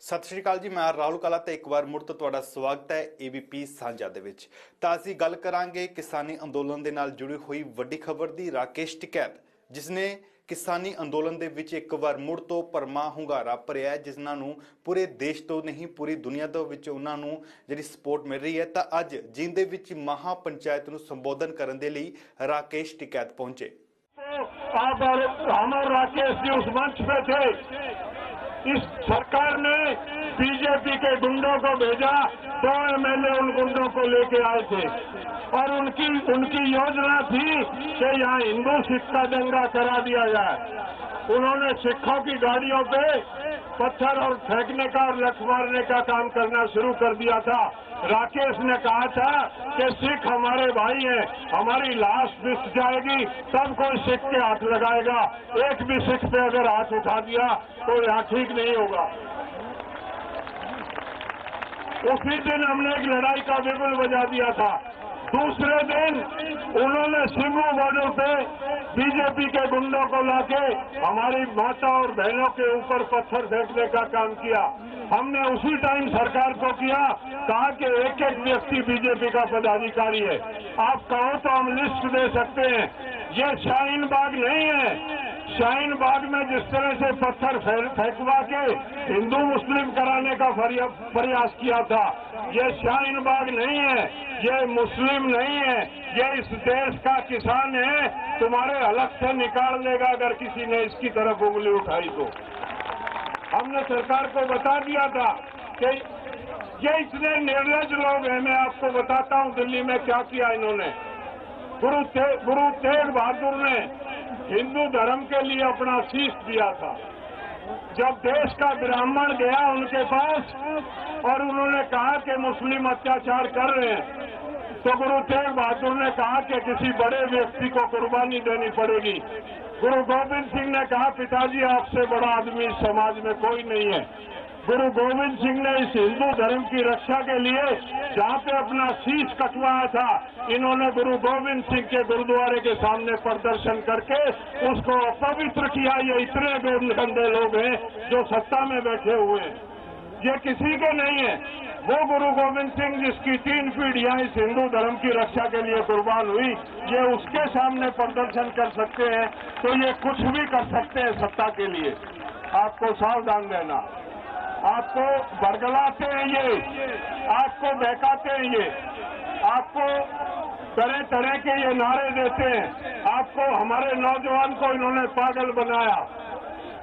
ਸਤਿ ਸ਼੍ਰੀ ਅਕਾਲ ਜੀ। ਮੈਂ ਰਾਹੁਲ ਕਾਲਾ ਤੇ ਇੱਕ ਵਾਰ ਮੁੜ ਤੋਂ ਤੁਹਾਡਾ ਸਵਾਗਤ ਹੈ ABP ਸਾਂਝਾ ਦੇ ਵਿੱਚ। ਤਾਂ ਅਸੀਂ ਗੱਲ ਕਰਾਂਗੇ ਕਿਸਾਨੀ ਅੰਦੋਲਨ ਦੇ ਨਾਲ ਜੁੜੀ ਹੋਈ ਵੱਡੀ ਖਬਰ ਦੀ। ਰਾਕੇਸ਼ ਟਿਕੈਤ ਜਿਸ ਨੇ ਕਿਸਾਨੀ ਅੰਦੋਲਨ ਦੇ ਵਿੱਚ ਇੱਕ ਵਾਰ ਮੁੜ ਤੋਂ ਭਰਮਾ ਹੁੰਗਾਰਾ ਭਰਿਆ, ਜਿਨ੍ਹਾਂ ਨੂੰ ਪੂਰੇ ਦੇਸ਼ ਤੋਂ ਨਹੀਂ ਪੂਰੀ ਦੁਨੀਆ ਦੇ ਵਿੱਚ ਉਹਨਾਂ ਨੂੰ ਜਿਹੜੀ ਸਪੋਰਟ ਮਿਲ ਰਹੀ ਹੈ। ਤਾਂ ਅੱਜ ਜੀਂਦ ਦੇ ਵਿੱਚ ਮਹਾ ਪੰਚਾਇਤ ਨੂੰ ਸੰਬੋਧਨ ਕਰਨ ਦੇ ਲਈ ਰਾਕੇਸ਼ ਟਿਕੈਤ पहुंचे। आप और हम और राकेश जी उस मंच पे थे। इस सरकार ने बीजेपी के गुंडों को भेजा, 2 MLA उन गुंडों को लेके आए थे और उनकी योजना थी कि यहाँ हिंदू सिख का दंगा करा दिया जाए। उन्होंने सिखों की गाड़ियों पे पत्थर और फेंकने का और लठ मारने का काम करना शुरू कर दिया था। राकेश ने कहा था कि सिख हमारे भाई हैं, हमारी लाश बिछ जाएगी तब कोई सिख के हाथ लगाएगा, एक भी सिख पे अगर हाथ उठा दिया तो यहाँ ठीक नहीं होगा। उसी दिन हमने एक लड़ाई का बिगुल बजा दिया था। दूसरे दिन उन्होंने सिमू बॉर्डर पे बीजेपी के गुंडों को लाके हमारी माता और बहनों के ऊपर पत्थर फेंकने का काम किया। हमने उसी टाइम सरकार को कहा कि एक एक व्यक्ति बीजेपी का पदाधिकारी है, आप कहो तो हम लिस्ट दे सकते हैं। ये शाहीन बाग नहीं है। शाहीन बाग में जिस तरह से पत्थर फेंकवा के हिंदू मुस्लिम कराने का प्रयास किया था, ये शाहीन बाग नहीं है, ये मुस्लिम नहीं है, ये इस देश का किसान है। तुम्हारे हलक से निकाल देगा अगर किसी ने इसकी तरफ उंगली उठाई तो। हमने सरकार को बता दिया था कि ये इतने निर्लज लोग हैं। मैं आपको बताता हूं दिल्ली में क्या किया इन्होंने। गुरु तेग बहादुर ने हिंदू धर्म के लिए अपना शीश दिया था। जब देश का ब्राह्मण गया उनके पास और उन्होंने कहा कि मुस्लिम अत्याचार कर रहे हैं, तो गुरु तेग बहादुर ने कहा कि किसी बड़े व्यक्ति को कुर्बानी देनी पड़ेगी। गुरु गोविंद सिंह ने कहा पिताजी आपसे बड़ा आदमी इस समाज में कोई नहीं है। गुरु गोविंद सिंह ने इस हिंदू धर्म की रक्षा के लिए जहाँ पे अपना शीश कटवाया था, इन्होंने गुरु गोविंद सिंह के गुरुद्वारे के सामने प्रदर्शन करके उसको अपवित्र किया। ये इतने गंदे लोग हैं जो सत्ता में बैठे हुए हैं, ये किसी के नहीं है। वो गुरु गोविंद सिंह जिसकी 3 पीढ़ियां इस हिंदू धर्म की रक्षा के लिए कुर्बान हुई, ये उसके सामने प्रदर्शन कर सकते हैं तो ये कुछ भी कर सकते हैं सत्ता के लिए। आपको सावधान रहना। आपको बरगलाते हैं ये, आपको बहकाते हैं ये, आपको तरह तरह के ये नारे देते हैं। आपको हमारे नौजवान को इन्होंने पागल बनाया,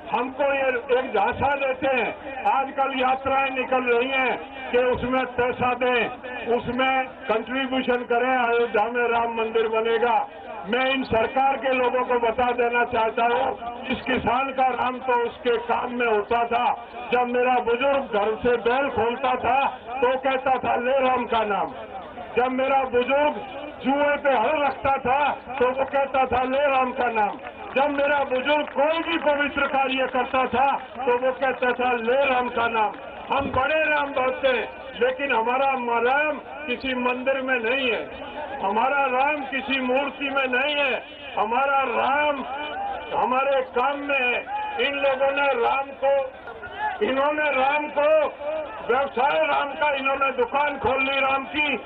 हमको ये एक झांसा देते हैं। आजकल यात्राएं निकल रही हैं कि उसमें पैसा दें, उसमें कंट्रीब्यूशन करें, अयोध्या में राम मंदिर बनेगा। मैं इन सरकार के लोगों को बता देना चाहता हूँ, इस किसान का राम तो उसके काम में होता था। जब मेरा बुजुर्ग घर से बैल खोलता था तो कहता था ले राम का नाम। जब मेरा बुजुर्ग जुए पे हल रखता था तो वो कहता था ले राम का नाम। जब मेरा बुजुर्ग कोई भी पवित्र कार्य करता था तो वो कहता था ले राम का नाम। हम बड़े राम बोलते हैं, लेकिन हमारा राम किसी मंदिर में नहीं है, हमारा राम किसी मूर्ति में नहीं है, हमारा राम हमारे काम में है। इन लोगों ने राम को व्यवसाय राम का इन्होंने दुकान खोल ली राम की।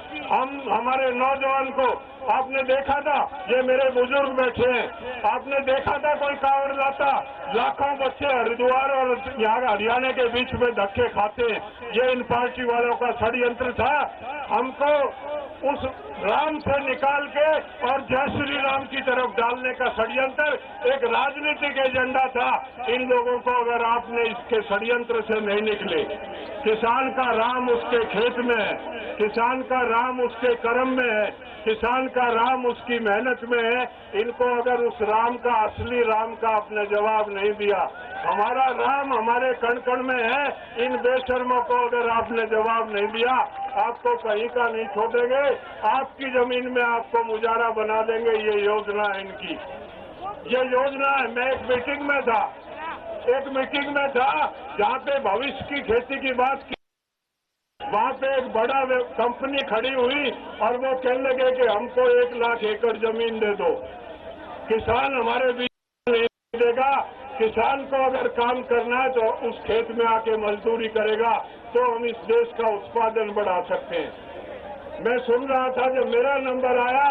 हमारे नौजवान को आपने देखा था, ये मेरे बुजुर्ग बैठे हैं, आपने देखा था कोई कांवड़ लाता? लाखों बच्चे हरिद्वार और यहाँ हरियाणा के बीच में धक्के खाते हैं। ये इन पार्टी वालों का षड्यंत्र था। हमको उस राम से निकाल के और जय श्री राम की तरफ डालने का षड्यंत्र एक राजनीतिक एजेंडा था। इन लोगों को अगर आपने इसके षड्यंत्र से नहीं निकले, किसान का राम उसके खेत में है, किसान का राम उसके कर्म में है, किसान का राम उसकी मेहनत में है। इनको अगर उस राम का, असली राम का आपने जवाब नहीं दिया, हमारा राम हमारे कण कण में है, इन बेशर्मों को अगर आपने जवाब नहीं दिया, आपको कहीं का नहीं छोड़ेंगे, आपकी जमीन में आपको मुजारा बना देंगे। ये योजना है इनकी, ये योजना है। मैं एक मीटिंग में था जहाँ पे भविष्य की खेती की बात की। वहाँ पे एक बड़ा कंपनी खड़ी हुई और वो कहने लगे कि हमको 1 लाख एकड़ जमीन दे दो। किसान हमारे बीच नहीं देगा, किसान को अगर काम करना है तो उस खेत में आके मजदूरी करेगा तो हम इस देश का उत्पादन बढ़ा सकते हैं। मैं सुन रहा था जब मेरा नंबर आया,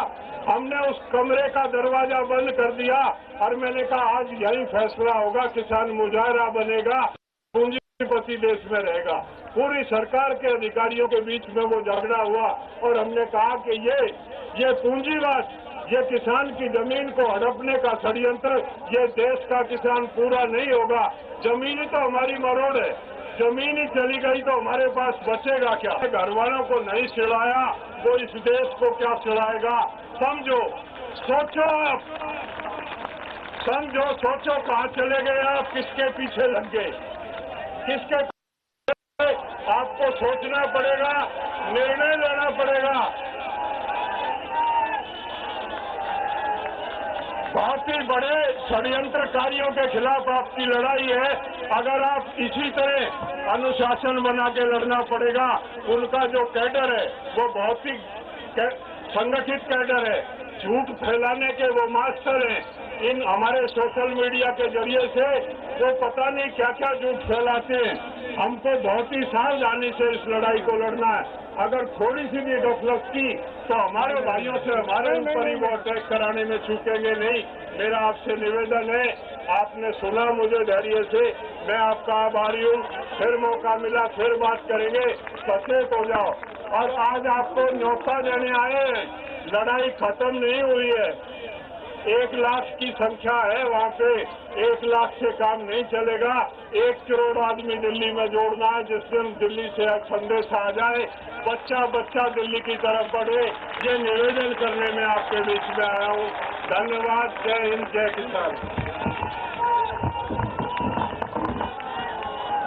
हमने उस कमरे का दरवाजा बंद कर दिया और मैंने कहा आज यही फैसला होगा, किसान मुजाहिरा बनेगा, पूंजीपति देश में रहेगा। पूरी सरकार के अधिकारियों के बीच में वो झगड़ा हुआ और हमने कहा कि ये पूंजीवाद, ये किसान की जमीन को हड़पने का षड्यंत्र, ये देश का किसान पूरा नहीं होगा। जमीन ही तो हमारी मरोड़ है, जमीन ही चली गई तो हमारे पास बचेगा क्या? घर वालों को नहीं चिढ़ाया वो इस देश को क्या चिढ़ाएगा? समझो, सोचो आप, समझो, सोचो कहाँ चले गए आप, किसके पीछे लग गए, किसके? आपको सोचना पड़ेगा, निर्णय लेना पड़ेगा। बहुत ही बड़े षड्यंत्रकारियों के खिलाफ आपकी लड़ाई है। अगर आप इसी तरह अनुशासन बना के लड़ना पड़ेगा। उनका जो कैडर है वो बहुत ही संगठित कैडर है, झूठ फैलाने के वो मास्टर हैं। इन हमारे सोशल मीडिया के जरिए से वो पता नहीं क्या क्या झूठ फैलाते हैं। हमको बहुत ही सावधानी से इस लड़ाई को लड़ना है। अगर थोड़ी सी भी गफलत की तो हमारे भाइयों से हमारे ऊपर ही वो अटैक कराने में चूकेंगे नहीं। मेरा आपसे निवेदन है, आपने सुना मुझे धैर्य से, मैं आपका आभारी हूँ। फिर मौका मिला फिर बात करेंगे, सचेत हो जाओ। और आज आपको न्योता देने आए हैं, लड़ाई खत्म नहीं हुई है। 1 लाख की संख्या है वहाँ पे, 1 लाख से काम नहीं चलेगा। 1 करोड़ आदमी दिल्ली में जोड़ना है, जिस दिन दिल्ली से संदेश आ जाए, बच्चा बच्चा दिल्ली की तरफ बढ़े, ये निवेदन करने में आपके बीच में आया हूँ। धन्यवाद। जय हिंद, जय किसान।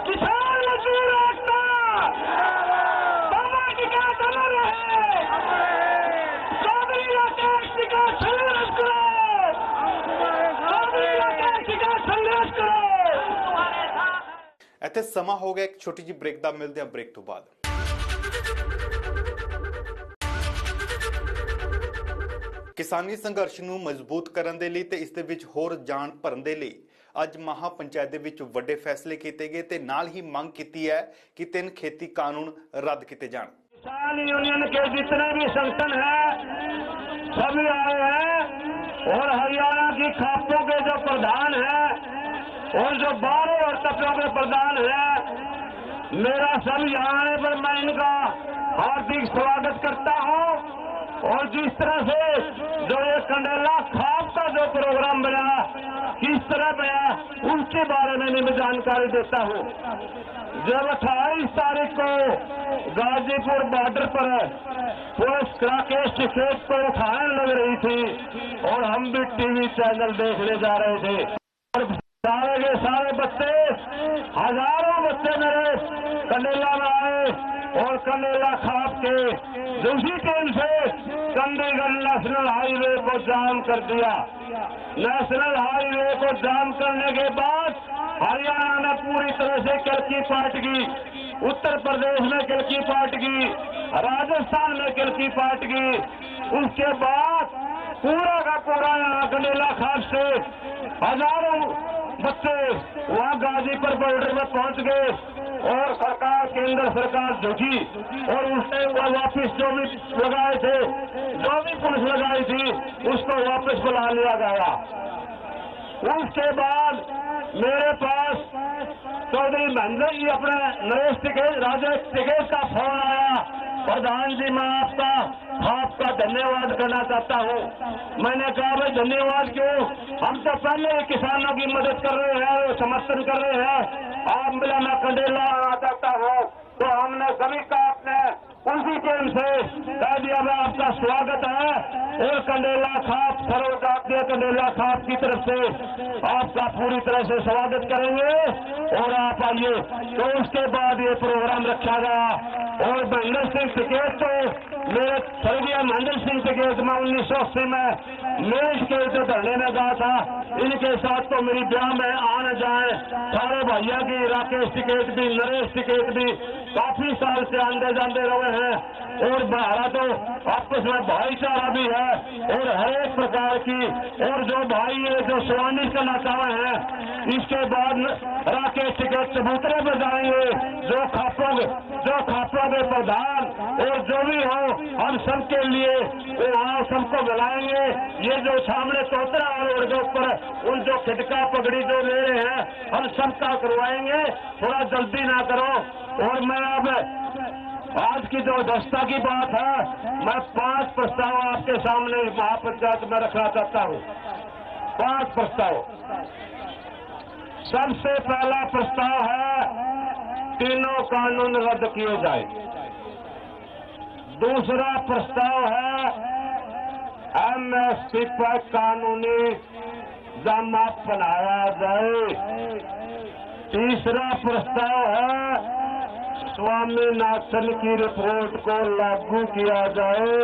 किसान मजदूर एकता, सामाजिक आंदोलन है, चौधरी राकेश का संघर्ष करो, चौधरी राकेश का संघर्ष करो। ਇੱਥੇ ਸਮਾਂ ਹੋ ਗਿਆ ਇੱਕ ਛੋਟੀ ਜਿਹੀ ਬ੍ਰੇਕ ਦਾ। ਮਿਲਦੇ ਹਾਂ ਬ੍ਰੇਕ ਤੋਂ ਬਾਅਦ। ਕਿਸਾਨੀ ਸੰਘਰਸ਼ ਨੂੰ ਮਜ਼ਬੂਤ ਕਰਨ ਦੇ ਲਈ ਤੇ ਇਸ ਦੇ ਵਿੱਚ ਹੋਰ ਜਾਨ ਭਰਨ ਦੇ ਲਈ ਅੱਜ ਮਹਾ ਪੰਚਾਇਤ ਦੇ ਵਿੱਚ ਵੱਡੇ ਫੈਸਲੇ ਕੀਤੇ ਗਏ ਤੇ ਨਾਲ ਹੀ ਮੰਗ ਕੀਤੀ ਹੈ ਕਿ 3 ਖੇਤੀ ਕਾਨੂੰਨ ਰੱਦ ਕੀਤੇ ਜਾਣ। किसान यूनियन के जितने भी संगठन हैं सभी आए हैं और हरियाणा की खापों के जो प्रधान हैं और जो 12 वर्तकों के प्रधान हैं, मेरा सब यहाँ आने पर मैं इनका हार्दिक स्वागत करता हूँ। और जिस तरह से जो ये कंडेला खाप का जो प्रोग्राम बना, किस तरह बना, उसके बारे में मैं जानकारी देता हूँ। जब 28 तारीख को गाजीपुर बॉर्डर पर पुलिस राकेश टिकैत को उठाने लग रही थी और हम भी टीवी चैनल देखने जा रहे थे और सारे के सारे बच्चे, हजारों बच्चे मेरे कंडेला में आए और कंडेला खाप के दूसरी ट्रेन से चंडीगढ़ नेशनल हाईवे को जाम कर दिया। नेशनल हाईवे को जाम करने के बाद हरियाणा में पूरी तरह से किलकी पाट गई, उत्तर प्रदेश में किलकी पाट गई, राजस्थान में किलकी पाट गई। उसके बाद पूरा का पूरा यहाँ कंडेला खाप से हजारों बच्चे वहाँ गाजीपुर बॉर्डर में पहुंच गए और सरकार, केंद्र सरकार झुकी और उसने वापिस जो भी लगाए थे, जो भी पुलिस लगाई थी, उसको वापस बुला लिया गया। उसके बाद मेरे पास चौधरी महेंद्र जी अपने नरेश टिकैत, राजेश टिकैत का फोन आया, प्रधान जी मैं आपका धन्यवाद करना चाहता हूँ। मैंने कहा भाई धन्यवाद क्यों, हम तो पहले ही किसानों की मदद कर रहे हैं, समर्थन कर रहे हैं। आप मिला मैं कंडेला आना चाहता हूँ, तो हमने सभी का अपने उसी टीम से कह दिया मैं आपका स्वागत है और कंडेला खाप, सर्वजातीय कंडेला खाप की तरफ से आपका पूरी तरह से स्वागत करेंगे और आप आइए। तो उसके बाद ये प्रोग्राम रखा गया और महेंद्र सिंह टिकैत तो मेरे स्वर्गीय महेंद्र सिंह टिकैत में 1980 में मैं इसके ऊपर धरने में गया था, इनके साथ तो मेरी ब्याह में आने जाए सारे भैया की, राकेश टिकैत भी, नरेश टिकैत भी काफी साल से आंदे जाते रहे हैं। और हमारा तो आपस में भाईचारा भी है और हर एक प्रकार की, और जो भाई है जो सुवानी करना चाहे हैं, इसके बाद राकेश टिकैत चबूतरे पर जाएंगे, जो खापोगे प्रधान और जो भी हो, हम सबके लिए वहाँ सबको बुलाएंगे। ये जो सामने तोतरा रोड के ऊपर उन जो खिटका पगड़ी जो ले रहे हैं, हम सबका करवाएंगे, थोड़ा जल्दी ना करो। और मैं अब आज की जो दस्ता की बात है, मैं 5 प्रस्ताव आपके सामने महापंचायत में रखना चाहता हूँ। 5 प्रस्ताव। सबसे पहला प्रस्ताव है तीनों कानून रद्द किए जाए। दूसरा प्रस्ताव है एमएसपी पर कानूनी जमात बनाया जाए। तीसरा प्रस्ताव है स्वामीनाथन की रिपोर्ट को लागू किया जाए,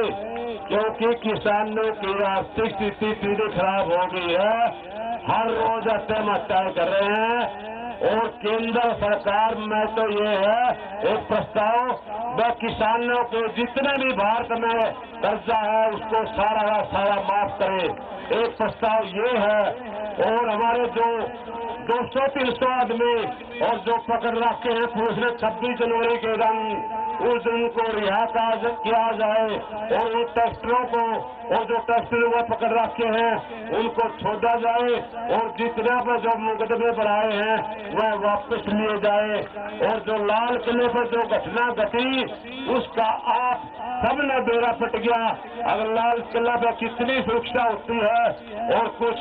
क्योंकि किसानों की आर्थिक स्थिति सीधे खराब हो गई है, हर रोज आत्महत्याएं कर रहे हैं। और केंद्र सरकार में तो ये है एक प्रस्ताव, वह किसानों के जितने भी भारत में कर्जा है उसको सारा का सारा माफ करे, एक प्रस्ताव ये है। और हमारे जो 200-300 आदमी और जो पकड़ रखे हैं पुलिस ने 26 जनवरी के दिन, उस दिन को रिहा किया जाए और उन ट्रैक्टरों को और जो ट्रैक्टरों को पकड़ रखे हैं उनको छोड़ा जाए और जितने पर जो मुकदमे बढ़ाए हैं वह वापस लिए जाए। और जो लाल किले पर जो घटना घटी उसका आप सबने बेड़ा पट गया। अगर लाल किला पर कितनी सुरक्षा होती है, और कुछ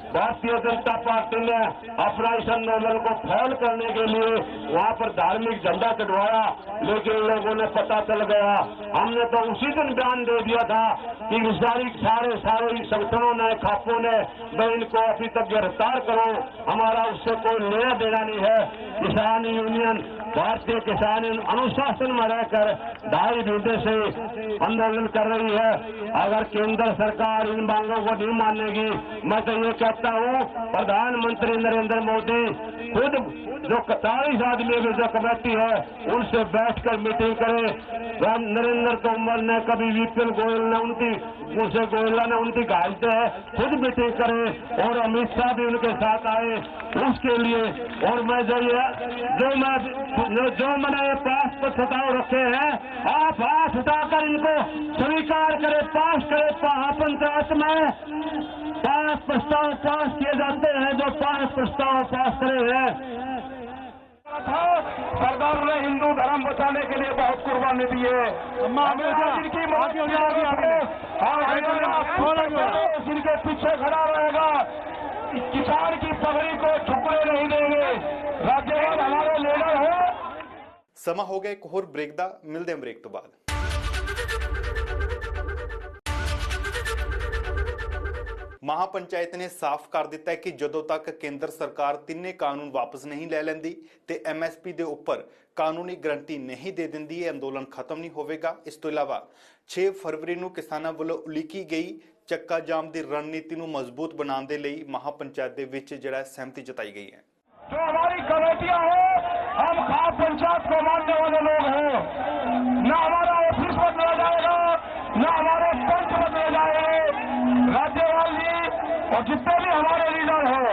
भारतीय जनता पार्टी ने अपना इस आंदोलन को फैल करने के लिए वहां पर धार्मिक झंडा चढ़वाया, लेकिन लोगों ने पता चल गया। हमने तो उसी दिन बयान दे दिया था कि सारे संगठनों ने, खापों ने, मैं इनको अभी तक गिरफ्तार करो, हमारा उससे कोई लेना देना नहीं है। किसान यूनियन, भारतीय किसान अनुशासन में रहकर 2.5 घंटे से आंदोलन कर रही है। अगर केंद्र सरकार इन मांगों को नहीं मानेगी, मैं तो ये कहता हूँ प्रधानमंत्री नरेंद्र मोदी खुद जो 40 आदमी की जो कमेटी है उनसे बैठकर मीटिंग करे। नरेंद्र तोमर ने कभी विपिन गोयल ने उनकी घालते हैं, खुद मीटिंग करे और अमित शाह भी उनके साथ आए उसके लिए। और मैं जो मैंने ये 5 प्रस्ताव रखे हैं, आप हाथ उठाकर इनको स्वीकार करें, पास करें। पंचायत में 5 प्रस्ताव पास किए जाते हैं, जो 5 प्रस्ताव पास करे हैं। सरकार ने हिंदू धर्म बचाने के लिए बहुत कुर्बानी दी है, जिनकी जिनके पीछे खड़ा रहेगा, किसान की पगड़ी को झुकने नहीं देंगे। राज्यपाल हमारे लीडर है। ਸਮਾਂ ਹੋ ਗਿਆ ਇੱਕ ਹੋਰ ਬ੍ਰੇਕ ਦਾ, ਮਿਲਦੇ ਹਾਂ ਬ੍ਰੇਕ ਤੋਂ ਬਾਅਦ। महापंचायत ने साफ कर दिता है कि जदों तक केंद्र सरकार तिन्ने कानून वापस नहीं ले लेंदी ते MSP दे उपर कानूनी गारंटी नहीं दे दिंदी, अंदोलन खत्म नहीं होवेगा। इस तो इलावा 6 फरवरी ਨੂੰ किसानां ਵੱਲੋਂ उलीकी गई ਚੱਕਾ जाम ਦੀ रणनीति ਨੂੰ मजबूत बनाने ਦੇ ਲਈ महापंचायत ਦੇ ਵਿੱਚ ਜਿਹੜਾ सहमति जताई गई है। जो हमारी कमेटियां हैं, हम खास पंचायत को मानने वाले लोग हैं, न हमारा ऑफिस बदला जाएगा, न हमारे पंच बदले जाएंगे। राज्यपाल जी और जितने भी हमारे लीडर हैं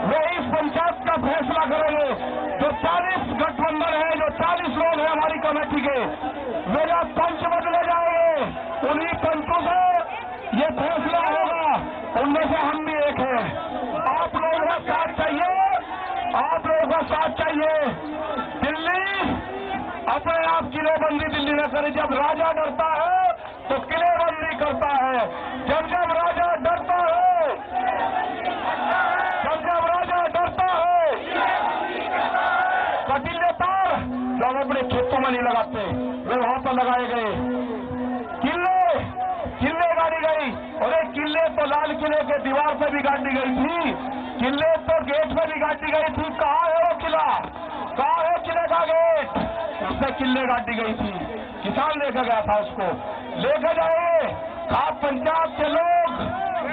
वे इस पंचायत का फैसला करेंगे। जो 40 गठबंधन है, जो 40 लोग हैं हमारी कमेटी के, वे जब पंच बदले जाएंगे उन्हीं पंचों से ये फैसला होगा। उनमें से हम भी एक हैं। आप लोगों का साथ चाहिए, आप लोगों का साथ चाहिए। दिल्ली अपने आप किलेबंदी दिल्ली न करे। जब राजा डरता है तो किलेबंदी करता है। जब राजा डरता है, जब राजा डरता है, कटीले तार लोग अपने खेतों में नहीं लगाते, वे वहां पर लगाए गए। किले गाड़ी गई, और एक किले तो लाल किले के दीवार पे भी गाड़ी गई थी, किले तो गेट पे भी गाड़ी गई थी। कहाँ है वो किला, कहाँ है किले का गेट? उससे किले गाड़ी गई थी, किसान लेकर गया था, उसको लेकर जाए खाप पंचायत के लोग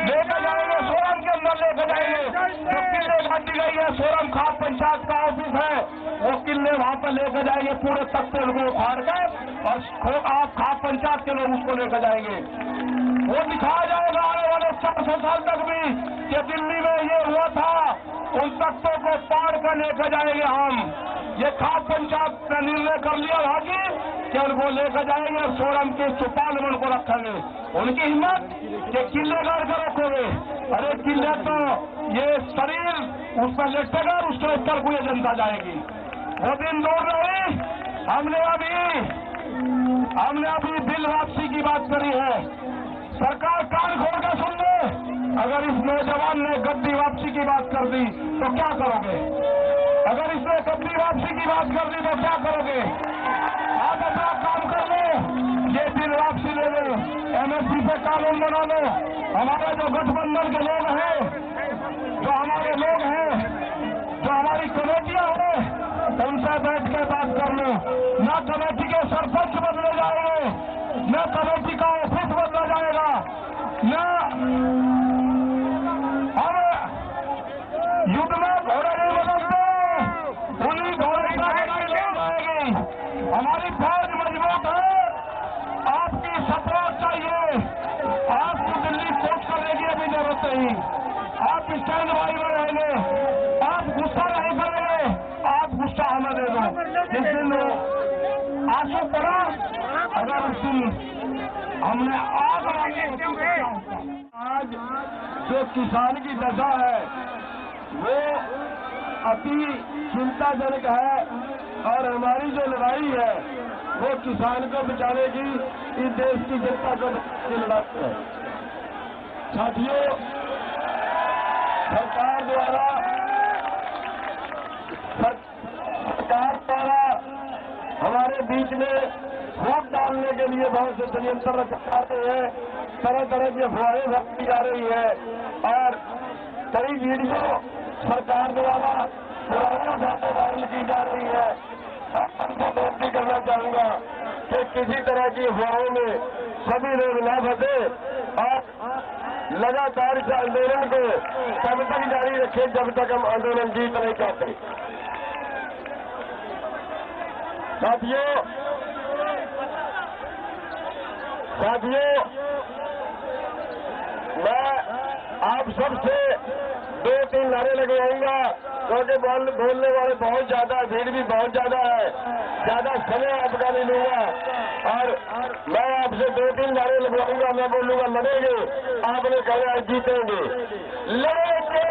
लेकर जाएंगे, सोरम के अंदर लेकर जाएंगे। जो किले घाटी गई है, सोरम खाप पंचायत का ऑफिस है, वो किले वहां पर लेकर जाएंगे, पूरे तख्ते को उखाड़ कर, और आप खाप पंचायत के लोग उसको लेकर जाएंगे। वो दिखाया जाएगा आने वाले 400 साल तक भी कि दिल्ली में ये हुआ था, उन तख्तों को पाड़ कर लेकर जाएंगे हम। ये खाप पंचायत ने निर्णय कर लिया भागी कि उनको लेकर जाएंगे और सोरम के चौपाल में उनको रखेंगे। उनकी हिम्मत कि किले गाड़ कर रखोगे, अरे किले तो ये शरीर उस पर लेटेगा, उसके ऊपर को ये जनता जाएगी। वो दिन दूर नहीं। हमने अभी बिल वापसी की बात करी है। सरकार कान खोल कर सुन ले। अगर इस नौजवान ने गद्दी वापसी की बात कर दी तो क्या करोगे? अगर इसने गद्दी वापसी की बात कर दी तो क्या करोगे? आप अपना काम कर लो, ये बिल वापसी ले लो, एमएसपी से कानून बना लो। हमारे जो गठबंधन के लोग हैं, जो हमारे लोग हैं, जो हमारी कमेटियां हैं, उनसे बैठ के बात कर लो। न कमेटी के सरपंच बदले जाएंगे, न कमेटी का ऑफिस बदला जाएगा, न हम युद्ध में घोड़े नहीं बदलते, उन्हीं घोड़े की लड़ाई आएगी। हमारी फौज मजबूत है, आपकी सपोर्ट चाहिए। आपको दिल्ली कोच करने की अभी जरूरत नहीं। आप स्टैंड बाई में रहेंगे, आप गुस्सा नहीं करेंगे, आप गुस्सा हमें दे दो। जिस दिन आंसू पड़ा, अगर उस दिन हमने आग आज जो किसान की दशा है वो अति चिंताजनक है, और हमारी जो लड़ाई है वो किसान को बचाने की, इस देश की जनता को बचाने की लड़ाई है। साथियों, सरकार द्वारा हमारे बीच में वोट डालने के लिए बहुत से षड्यंत्र रखे जाते हैं, तरह तरह की अफवाहें फैलाई जा रही है, और कई वीडियो सरकार द्वारा वायरल की जा रही है। मैं बेनती करना चाहूंगा कि किसी तरह की अफवाहों में सभी लोग न फंसे और लगातार इस आंदोलन को तब तक जारी रखें जब तक हम आंदोलन जीत नहीं पाते। साथियों, मैं आप सबसे 2-3 नारे लगवाऊंगा, क्योंकि बोलने वाले बहुत ज्यादा, भीड़ भी बहुत ज्यादा है, ज्यादा समय आपका नहीं लूंगा, और मैं आपसे 2-3 नारे लगवाऊंगा। मैं बोलूंगा लड़ेंगे, आपने कहा जीतेंगे। लड़ेंगे,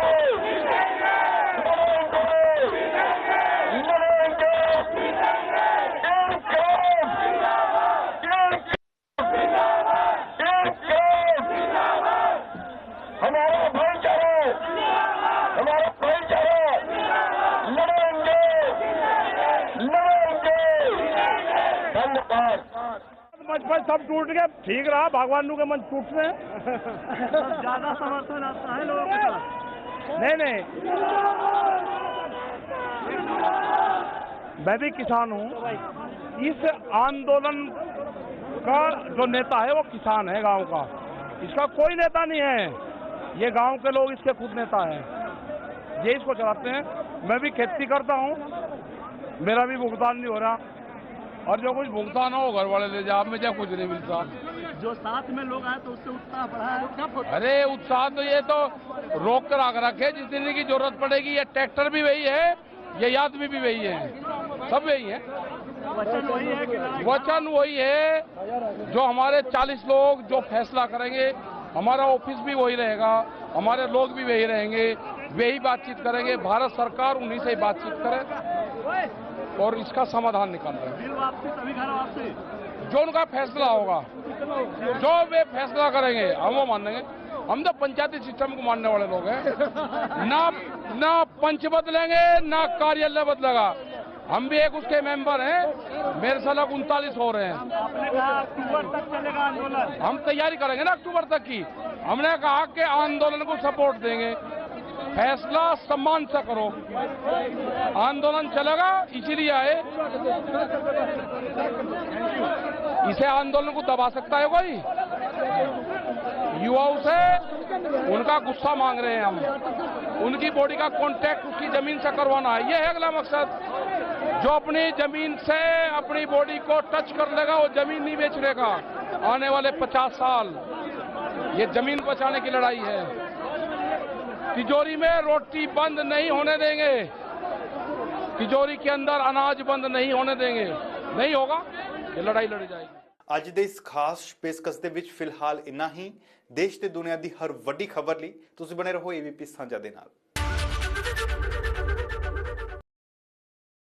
हमारा भाईचारा, लड़ेंगे। धन्यवाद। मंच पर सब टूट गए, ठीक रहा, भगवान के मंच टूटते हैं। ज्यादा समर्थन आता है लोगों के साथ। नहीं, मैं भी किसान हूँ। इस आंदोलन का जो नेता है वो किसान है, गांव का। इसका कोई नेता नहीं है, ये गांव के लोग इसके खुद नेता हैं, ये इसको चलाते हैं। मैं भी खेती करता हूँ, मेरा भी भुगतान नहीं हो रहा, और जो कुछ भुगतान हो घर वाले ले जाओ, मुझे कुछ नहीं मिलता। जो साथ में लोग आए तो उससे उत्साह बढ़ा है। अरे उत्साह तो ये तो रोक कर आग रखे, जिस दिन की जरूरत पड़ेगी। ये ट्रैक्टर भी वही है, ये आदमी भी वही है, सब वही है। वचन वही है कि वचन वही है, जो हमारे 40 लोग जो फैसला करेंगे, हमारा ऑफिस भी वही रहेगा, हमारे लोग भी वही रहेंगे, वही बातचीत करेंगे। भारत सरकार उन्हीं से ही बातचीत करे और इसका समाधान निकाल रहे हैं। बिल वापसी, सभी घर वापसी, जो उनका फैसला होगा, जो वे फैसला करेंगे हम वो मानेंगे। हम तो पंचायती सिस्टम को मानने वाले लोग हैं। ना पंच बदलेंगे, ना कार्यालय बदलेगा। हम भी एक उसके मेंबर हैं, मेरे साल 39 हो रहे हैं। आपने कहा अक्टूबर तक चलेगा आंदोलन। हम तैयारी करेंगे ना अक्टूबर तक की। हमने कहा कि आंदोलन को सपोर्ट देंगे, फैसला सम्मान से करो। आंदोलन चलेगा, इसीलिए आए। इसे आंदोलन को दबा सकता है कोई? युवाओं से उनका गुस्सा मांग रहे हैं हम, उनकी बॉडी का कांटेक्ट उसकी जमीन से करवाना है, ये है अगला मकसद। जो अपनी जमीन से अपनी बॉडी को टच कर लेगा वो जमीन नहीं बेच लेगा। आने वाले 50 साल ये जमीन बचाने की लड़ाई है। तिजोरी में रोटी बंद नहीं होने देंगे, तिजोरी के अंदर अनाज बंद नहीं होने देंगे, नहीं होगा ये लड़ाई लड़ी जाएगी। ਅੱਜ ਦੇ ਇਸ ਖਾਸ ਪੇਸ਼ਕਸ਼ ਦੇ ਵਿੱਚ ਫਿਲਹਾਲ ਇੰਨਾ ਹੀ। ਦੇਸ਼ ਤੇ ਦੁਨੀਆ ਦੀ ਹਰ ਵੱਡੀ ਖਬਰ ਲਈ ਤੁਸੀਂ ਬਣੇ ਰਹੋ ABP ਸਾਂਝਾ ਦੇ ਨਾਲ।